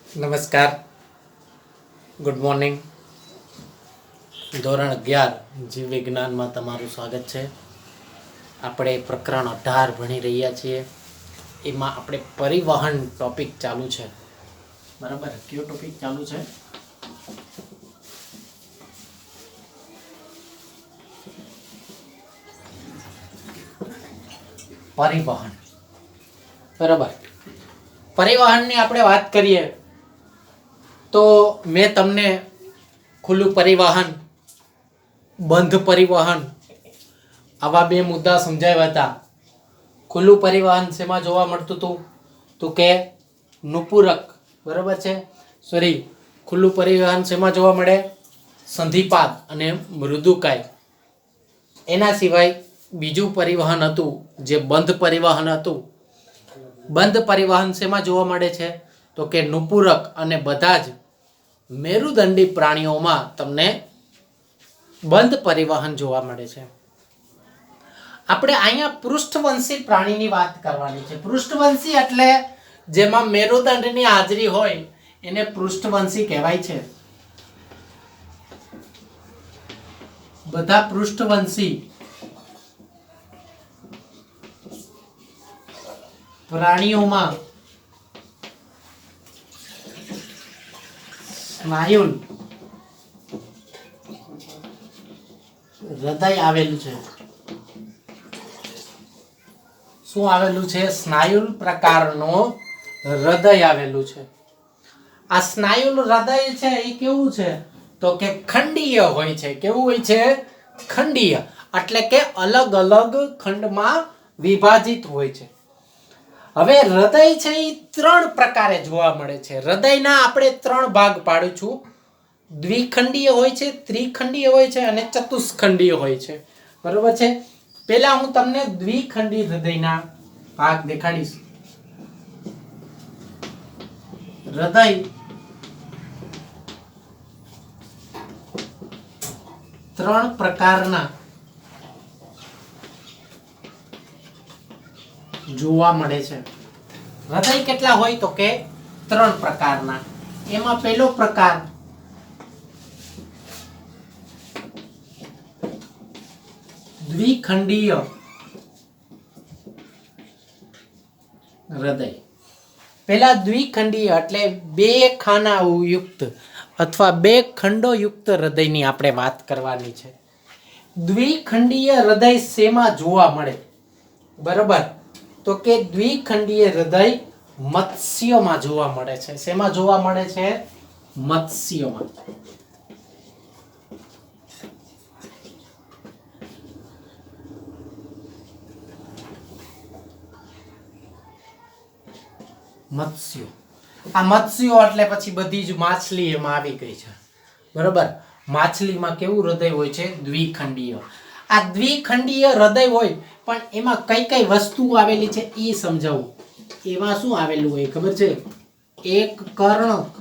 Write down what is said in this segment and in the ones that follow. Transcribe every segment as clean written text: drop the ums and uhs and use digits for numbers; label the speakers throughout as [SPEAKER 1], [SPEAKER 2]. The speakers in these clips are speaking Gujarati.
[SPEAKER 1] નમસ્કાર, ગુડ મોર્નિંગ. ધોરણ 11 જીવ વિજ્ઞાનમાં તમારું સ્વાગત છે. આપણે પ્રકરણ 18 ભણી રહ્યા છીએ. એમાં આપણે પરિવહન ટોપિક ચાલુ છે. બરાબર, કયો ટોપિક ચાલુ છે? પરિવહન. બરાબર, પરિવહનની આપણે વાત કરીએ તો મેં તમને ખુલ્લું પરિવહન, બંધ પરિવહન આવા બે મુદ્દા સમજાવ્યા હતા. ખુલ્લું પરિવહન શેમાં જોવા મળતું હતું? તો કે નુપૂરક. બરાબર છે. ખુલ્લું પરિવહન શેમાં જોવા મળે? સંધિપાદ અને મૃદુકાય. એના સિવાય બીજું પરિવહન હતું જે બંધ પરિવહન હતું. બંધ પરિવહન શેમાં જોવા મળે છે? તો કે નુપૂરક અને બધા જ મેરુદંડી પ્રાણીઓમાં તમને બંધ પરિવહન જોવા મળે છે. આપણે અહીંયા પૃષ્ઠવંશી પ્રાણીની વાત કરવાની છે. પૃષ્ઠવંશી એટલે જેમાં મેરુદંડની હાજરી હોય એને પૃષ્ઠવંશી કહેવાય છે. બધા પૃષ્ઠવંશી પ્રાણીઓમાં સ્નાયુલ હૃદય આવેલું છે. શું આવેલું છે? સ્નાયુલ પ્રકારનો હૃદય આવેલું છે. આ સ્નાયુલ હૃદય છે એ કેવું છે? તો કે ખંડીય હોય છે. કેવું હોય છે? ખંડીય એટલે કે અલગ અલગ ખંડમાં વિભાજિત હોય છે. હવે હૃદય છે એ 3 પ્રકારે જોવા મળે છે. હૃદયના આપણે 3 ભાગ પાડીશું. દ્વિખંડીય હોય છે, ત્રિખંડીય હોય છે અને ચતુષ્ખંડીય હોય છે. બરોબર છે. પહેલા હું તમને દ્વિખંડી હૃદયના ભાગ દેખાડીશ. હૃદય ત્રણ પ્રકારના જોવા મળે છે. હૃદય કેટલા હોય? તો કે 3 પ્રકારના. એમાં પહેલો પ્રકાર દ્વિખંડીય હૃદય. પેલા દ્વિખંડીય એટલે 2 ખાના યુક્ત અથવા 2 ખંડો યુક્ત હૃદયની આપણે વાત કરવાની છે. દ્વિખંડીય હૃદય શેમાં જોવા મળે? બરોબર, તો કે દ્વિખંડીય હૃદય મત્સ્યમાં જોવા મળે છે. શેમાં જોવા મળે છે? મત્સ્યમાં. મત્સ્યો. આ મત્સ્યો એટલે પછી બધી જ માછલી એમાં આવી ગઈ છે. બરોબર, માછલીમાં કેવું હૃદય હોય છે? દ્વિખંડીય. આ દ્વિખંડીય હૃદય હોય પણ એમાં કઈ કઈ વસ્તુ આવેલી છે એ સમજાવું. એમાં શું આવેલું હોય ખબર છે? એક કર્ણક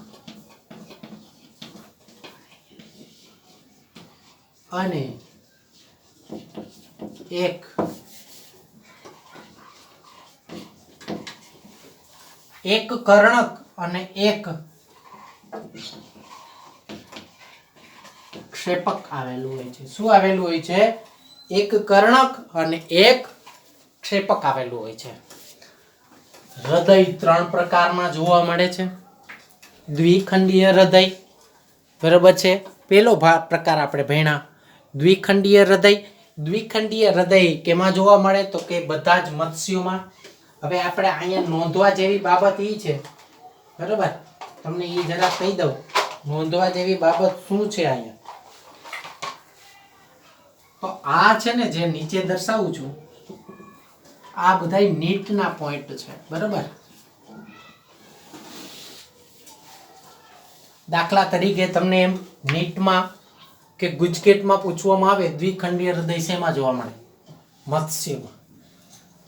[SPEAKER 1] અને એક કર્ણક અને એક ક્ષેપક આવેલું હોય છે. શું આવેલું હોય છે? એક કર્ણક અને એક ક્ષેપક આવેલું હોય છે. હૃદય 3 પ્રકારમાં જોવા મળે છે. દ્વિખંડીય હૃદય. બરોબર છે. પેલો પ્રકાર આપણે ભણ્યા દ્વિખંડીય હૃદય. દ્વિખંડીય હૃદય કેમાં જોવા મળે? તો કે બધા જ મત્સ્યોમાં. હવે આપણે અહીંયા નોંધવા જેવી બાબત એ છે. બરોબર, તમને એ જરા કહી દઉં. નોંધવા જેવી બાબત શું છે અહીંયા? તો આ છે ને જે નીચે દર્શાવું છું, આ બધા નીટના પોઈન્ટ છે. બરોબર, દાખલા તરીકે તમને એમ નીટમાં કે ગુજકેટમાં પૂછવામાં આવે દ્વિખંડીય હૃદય શેમાં જોવા મળે? મત્સ્યમાં.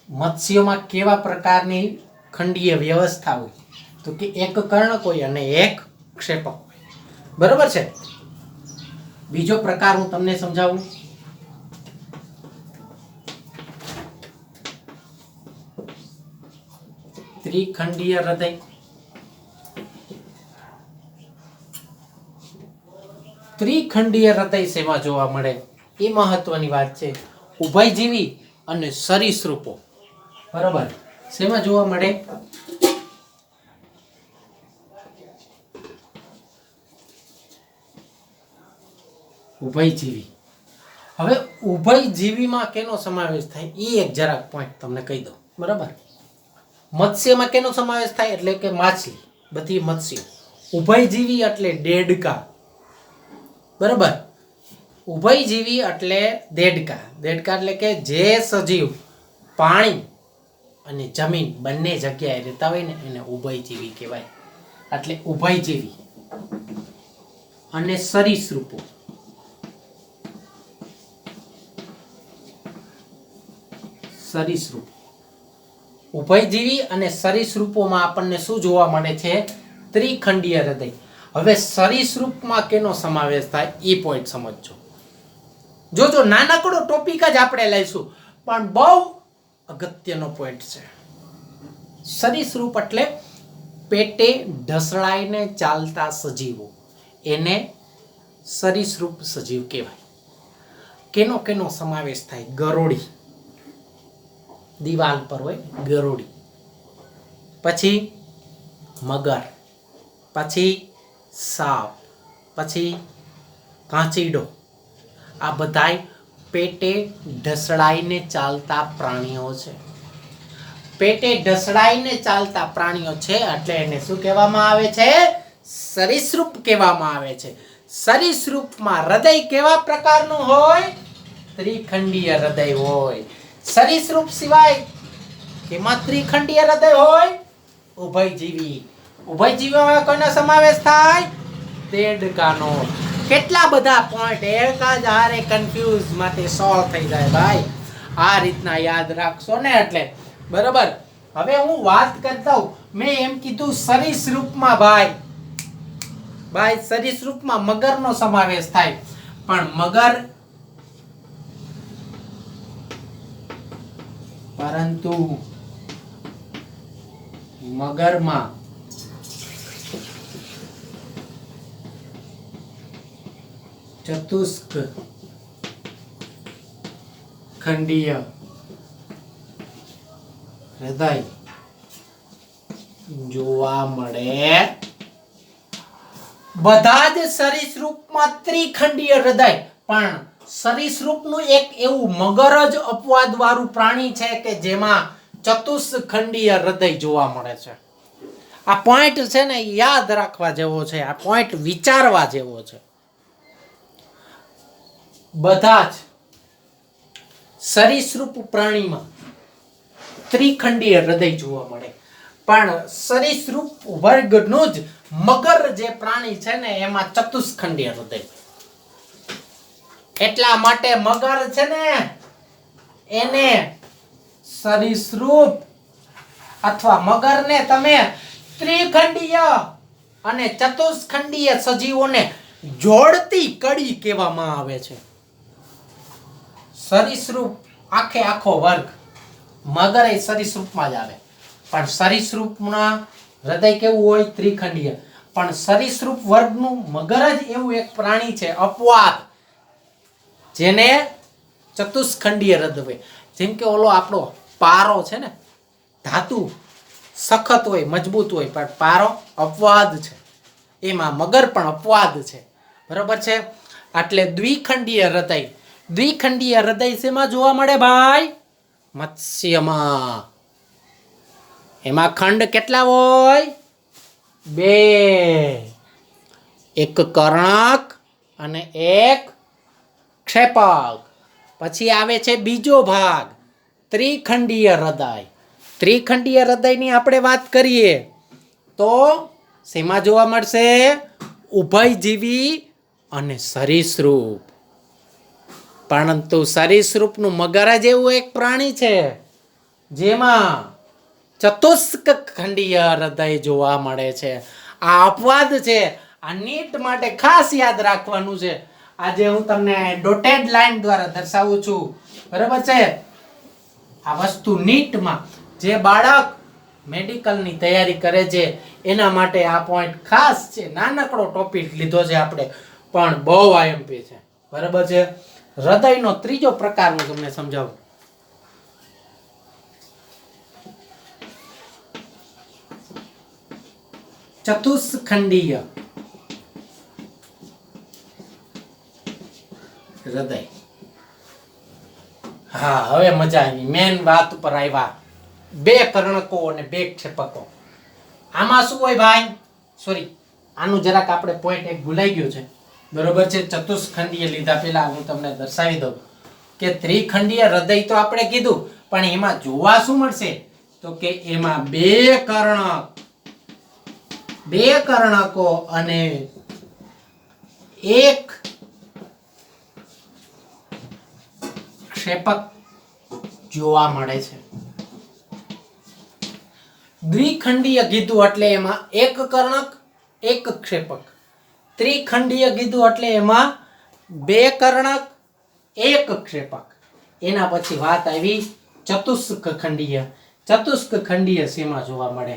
[SPEAKER 1] મત્સ્યમાં કેવા પ્રકારની ખંડીય વ્યવસ્થા હોય? તો કે એક કર્ણક હોય અને એક ક્ષેપક હોય. બરોબર છે. બીજો પ્રકાર હું તમને સમજાવું. ત્રિખંડીય હૃદય. ત્રિખંડીય હૃદય શેમાં જોવા મળે એ મહત્વની વાત છે. ઉભયજીવી અને સરીસૃપો, બરોબર, શેમાં જોવા મળે? ઉભયજીવી. હવે ઉભયજીવીમાં કેનો સમાવેશ થાય એ એક જરાક પોઈન્ટ તમને કહી દઉં, બરાબર. મત્સ્યમાં કેનો સમાવેશ થાય? એટલે કે માછલી, બધી મત્સ્ય. ઉભયજીવી એટલે દેડકા, બરાબર. ઉભયજીવી એટલે દેડકા. દેડકા એટલે કે જે સજીવ પાણી અને જમીન બંને જગ્યાએ રહેતા હોય ને એને ઉભયજીવી કહેવાય. એટલે ઉભયજીવી અને સરીસૃપો. સરીસૃપ, ઉભયજીવી અને સરીસૃપોમાં આપણને શું જોવા મળે છે? ત્રિખંડીય હૃદય. હવે સરીસૃપમાં કેનો સમાવેશ થાય એ પોઈન્ટ સમજજો. જોજો, નાનકડો ટોપિક જ આપણે લઈશું પણ બહુ અગત્યનો પોઈન્ટ છે. સરીસૃપ એટલે પેટે ઢસડાઈને ચાલતા સજીવો, એને સરીસૃપ સજીવ કહેવાય. કેનો કેનો સમાવેશ થાય? ગરોળી, દિવાલ પર હોય ગરોળી, પછી મગર, પછી સાપ, પછી કાંચીડો. આ બધાય પેટે ઢસડાઈને ચાલતા પ્રાણીઓ છે. પેટે ઢસડાઈને ચાલતા પ્રાણીઓ છે એટલે એને શું કહેવામાં આવે છે? સરીસૃપ કહેવામાં આવે છે. સરીસૃપમાં હૃદય કેવા પ્રકારનું હોય? ત્રિખંડીય હૃદય હોય. સરીસૃપ સિવાય કેમાં ત્રિખંડીય હૃદય હોય? ઉભયજીવી. ઉભયજીવીમાં કોનો સમાવેશ થાય? દેડકાનો. કેટલા બધા પોઈન્ટ એક જ હારે કન્ફ્યુઝ માટે સોલ્વ થઈ જાય ભાઈ. આ રીતના યાદ રાખશો ને એટલે બરાબર. હવે હું વાત કરતા હું, મેં એમ કીધું સરીસૃપમાં ભાઈ સરીસૃપમાં મગરનો સમાવેશ થાય. પણ પરંતુ મગરમાં ચતુષ્ક ખંડીય હૃદય જોવા મળે. બધા જ સરીસૃપમાં ત્રિખંડીય હૃદય, પણ સરીસૃપનું એક એવું મગર જ અપવાદ વાળું પ્રાણી છે કે જેમાં ચતુષ્ખંડીય હૃદય જોવા મળે છે. આ પોઈન્ટ છે ને યાદ રાખવા જેવો છે. આ પોઈન્ટ વિચારવા જેવો છે. બધા જ સરીસૃપ પ્રાણીમાં ત્રિખંડીય હૃદય જોવા મળે, પણ સરીસૃપ વર્ગનું જ મગર જે પ્રાણી છે ને એમાં ચતુષ્ખંડીય હૃદય. એટલા માટે મગર છે ને એને સરીસૃપ અથવા મગરને તમે ત્રિખંડીય અને ચતુષ્ખંડીય સજીવોને જોડતી કડી કહેવામાં આવે છે. સરીસૃપ આખો વર્ગ, મગર એ સરીસૃપમાં જ આવે, પણ સરીસૃપના હૃદય કેવું હોય? ત્રિખંડીય. પણ સરીસૃપ વર્ગનું મગર જ એવું એક પ્રાણી છે અપવાદ, જેને ચતુષ્ખંડીય હૃદય હોય. જેમ કે ઓલો આપણો પારો છે ને, ધાતુ સખત હોય, મજબૂત હોય, પણ પારો અપવાદ છે. એમાં મગર પણ અપવાદ છે, બરોબર છે. એટલે દ્વિખંડીય હૃદય. દ્વિખંડીય હૃદય શેમાં જોવા મળે ભાઈ? મત્સ્યમાં. એમાં ખંડ કેટલા હોય? 2, એક કર્ણક અને એક ક્ષેપક. પછી આવે છે બીજો ભાગ, ત્રિખંડીય હૃદય. ત્રિખંડીય હૃદયની આપણે વાત કરીએ તો શેમાં જોવા મળશે? ઉભયજીવી અને સરીસૃપ. પરંતુ સરીસૃપનું મગર જ એવું એક પ્રાણી છે જેમાં ચતુષ્ખંડીય હૃદય જોવા મળે છે. આ અપવાદ છે. આ નીટ માટે ખાસ યાદ રાખવાનું છે. આજે હું તમને ડોટેડ લાઈન દ્વારા દર્શાવું છું, બરાબર છે. આ વસ્તુ નીટમાં જે બાળક મેડિકલની તૈયારી કરે છે એના માટે આ પોઈન્ટ ખાસ છે. નાનકડો ટોપિક લીધો છે આપણે. પણ બહુઆયંપી છે. બરાબર છે. હૃદયનો ત્રીજો પ્રકાર હું તમને સમજાવું. ચતુષ્ખંડીય હૃદય. હા, હવે મજા આવી. મેન વાત ઉપર આવ્યા. 2 કર્ણકો અને 2 ક્ષેપકો. આમાં શું હોય ભાઈ? સોરી, આનું જરાક આપણે પોઈન્ટ એક ભૂલાઈ ગયો છે. બરોબર છે. ચતુષ્ખંડીય લીધા પહેલા હું તમને દર્શાવી દઉં કે ત્રિખંડીય હૃદય તો આપણે કીધું, પણ એમાં જોવા શું મળશે? તો કે એમાં 2 કર્ણકો અને 1 ક્ષેપક જોવા મળે છે. દ્વિખંડીય કીધું એટલે એમાં 1 કર્ણક 1 ક્ષેપક. ત્રિખંડીય કીધું એટલે એમાં 2 કર્ણક 1 ક્ષેપક. એના પછી વાત આવી ચતુષ્ખંડીય. ચતુષ્ખંડીય શેમાં જોવા મળે?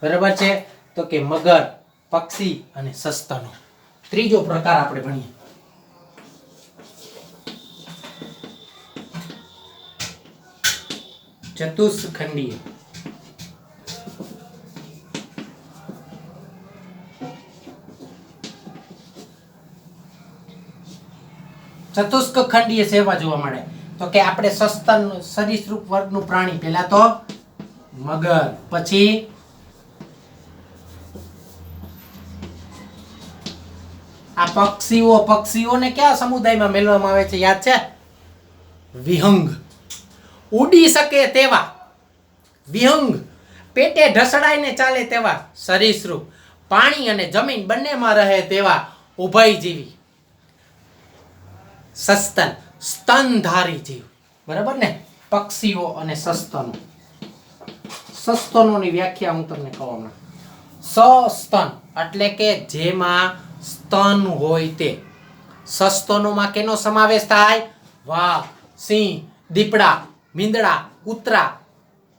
[SPEAKER 1] બરાબર છે. તો કે મગર, પક્ષી અને સસ્તનો. ત્રીજો પ્રકાર આપણે ભણીએ. ચતુષ્ખંડીય. ચતુષ્ખંડીય સેવા જોવા મળે તો કે આપણે સસ્તન સરીસૃપ વર્ગનું પ્રાણી. પહેલા તો મગર, પછી આ પક્ષીઓ. પક્ષીઓને કયા સમુદાયમાં મેળવવામાં આવે છે? યાદ છે? વિહંગ. ઉડી શકે તેવા વિહંગ, પેટે ઢસડાઈને ચાલે તેવા સરીસૃપ, પાણી અને જમીન બંનેમાં રહે તેવા ઉભયજીવી. સસ્તન, સ્તનધારી જીવ. બરાબર ને? પક્ષીઓ અને સસ્તનો. સસ્તનોની વ્યાખ્યા હું તમને કહું હમણાં. સસ્તન એટલે કે જેમાં સ્તન હોય તે. સસ્તનોમાં કેનો સમાવેશ થાય? વાઘ, સિંહ, દીપડા, મીંદડા, કૂતરા,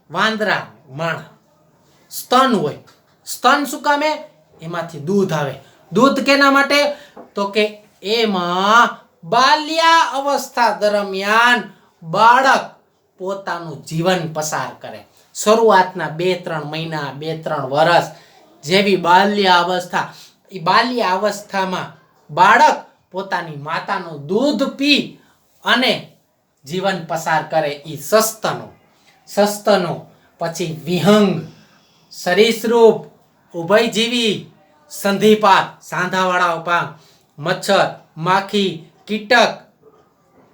[SPEAKER 1] વાંદરા, માણા. સ્તન હોય. સ્તન શું કામે? એમાંથી દૂધ આવે. દૂધ કેના માટે? તો કે એમાં બાલ્યા અવસ્થા દરમિયાન બાળક પોતાનું જીવન પસાર કરે. શરૂઆતના 2-3 મહિના, 2-3 વર્ષ જેવી બાલ્ય અવસ્થા. એ બાલ્ય અવસ્થામાં બાળક પોતાની માતાનું દૂધ પી અને જીવન પસાર કરે. એ સસ્તનો. સસ્તનો પછી વિહંગ, સરીસૃપ, ઉભયજીવી, સંધિપાત, સાંધાવાળા ઉપાંગ, મચ્છર, માખી, કીટક,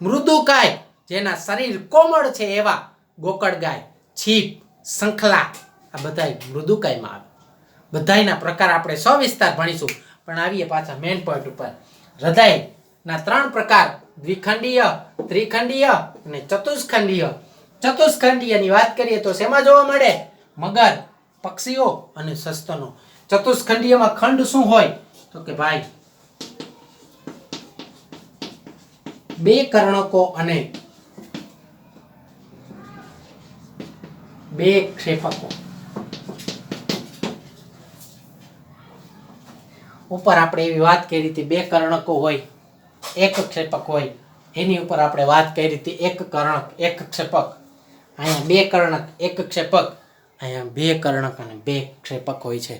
[SPEAKER 1] મૃદુકાય જેના શરીર કોમળ છે એવા ગોકળગાય, છીપ, શંખલા. આ બધાય મૃદુકાયમાં આવે. બધાયના પ્રકાર આપણે સવિસ્તાર ભણીશું. પણ આવીએ પાછા મેઇન પોઈન્ટ ઉપર. હૃદયના 3 પ્રકાર: દ્વિખંડીય, ત્રિખંડીય અને ચતુષ્ખંડીય. ચતુષ્ખંડીયની વાત કરીએ તો શેમાં જોવા મળે? મગર, પક્ષીઓ અને સસ્તનો. ચતુષ્ખંડીયમાં ખંડ શું હોય? તો કે ભાઈ 2 કર્ણકો અને 2 ક્ષેપકો. ઉપર આપણે એવી વાત કરી હતી 2 કર્ણકો હોય, 1 ક્ષેપક હોય. એની ઉપર આપણે વાત કરી હતી 1 કર્ણક 1 ક્ષેપક. અહીંયા 2 કર્ણક 1 ક્ષેપક. અહીંયા 2 કર્ણક અને 2 ક્ષેપક હોય છે.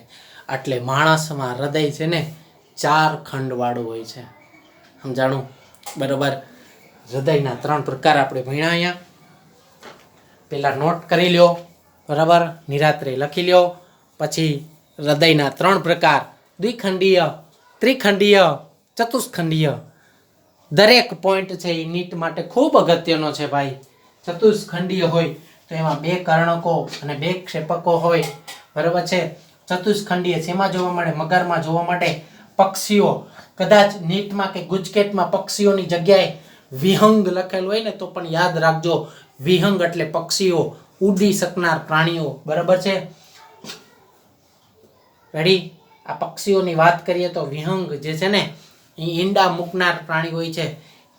[SPEAKER 1] એટલે માણસમાં હૃદય છે ને 4 ખંડ વાળું હોય છે. સમજાણું? બરોબર. હૃદયના 3 પ્રકાર આપણે ભણ્યા. અહીંયા પેલા નોટ કરી લ્યો. બરાબર? નિરાત્રે લખી લ્યો. પછી હૃદયના 3 પ્રકાર: દ્વિખંડીય, ત્રિખંડીય, ચતુષ્ખંડીય. દરેક પોઈન્ટ છે એ નીટ માટે ખૂબ અગત્યનો છે ભાઈ. ચતુષ્ખંડીય હોય તો એમાં 2 કર્ણકો અને 2 ક્ષેપકો હોય. બરાબર છે? ચતુષ્ખંડીય શેમાં જોવા મળે? મગરમાં જોવા મળે. પક્ષીઓ, કદાચ નીટમાં કે ગુજકેટમાં પક્ષીઓની જગ્યાએ વિહંગ લખેલું હોય ને તો પણ યાદ રાખજો, વિહંગ એટલે પક્ષીઓ, ઉડી શકનાર પ્રાણીઓ. બરાબર છે? રેડી? આ પક્ષીઓની વાત કરીએ તો વિહંગ જે છે ને એ ઈંડા મૂકનાર પ્રાણી હોય છે.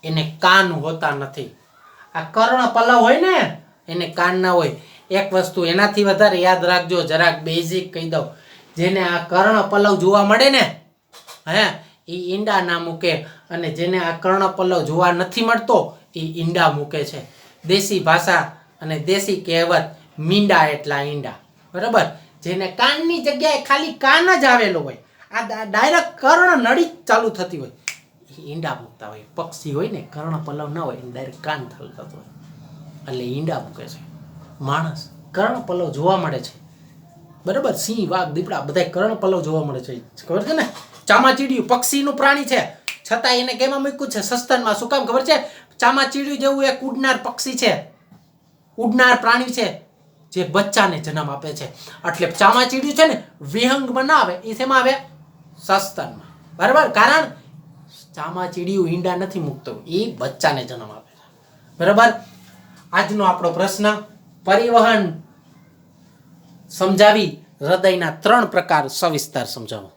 [SPEAKER 1] એને કાન હોતા નથી. આ કર્ણ પલવ હોય ને એને કાન ના હોય. એક વસ્તુ એનાથી વધારે યાદ રાખજો, જરાક બેઝિક કહી દઉં. જેને આ કર્ણ પલવ જોવા મળે ને, હે, એ ઈંડા ના મૂકે, અને જેને આ કર્ણપલ્લવ જોવા નથી મળતો એ ઈંડા મૂકે છે. દેશી ભાષા અને દેશી કહેવત, મીંડા એટલા ઈંડા. બરાબર. જેને કાનની જગ્યાએ ખાલી કાન જ આવેલો હોય, આ ડાયરેક્ટ કર્ણ નળી જ ચાલુ થતી હોય, એ ઈંડા મૂકતા હોય. પક્ષી હોય ને, કર્ણપલ્લવ ના હોય, ડાયરેક્ટ કાન ચાલુ થતું હોય એટલે ઈંડા મૂકે છે. માણસ કર્ણપલ્લવ જોવા મળે છે. બરાબર. સિંહ, વાઘ, દીપડા બધા કર્ણપલ્લવ જોવા મળે છે. ખબર છે ને? ચામાચીડિયું પક્ષીનું પ્રાણી છે, છતાં એને કેમાં મૂક્યું છે? સસ્તનમાં. શું કામ ખબર છે? ચામાચીડિયું જેવું એક ઉડનાર પક્ષી છે, ઉડનાર પ્રાણી છે, જે બચ્ચાને જન્મ આપે છે. એટલે ચામાચીડિયું છે ને વિહંગમાં ના આવે, એ શેમાં આવે? સસ્તનમાં. બરાબર. કારણ ચામાચીડિયું ઈંડા નથી મૂકતું, એ બચ્ચાને જન્મ આપે છે. બરાબર. આજનો આપણો પ્રશ્ન, પરિવહન સમજાવી હૃદયના 3 પ્રકાર સવિસ્તાર સમજાવો.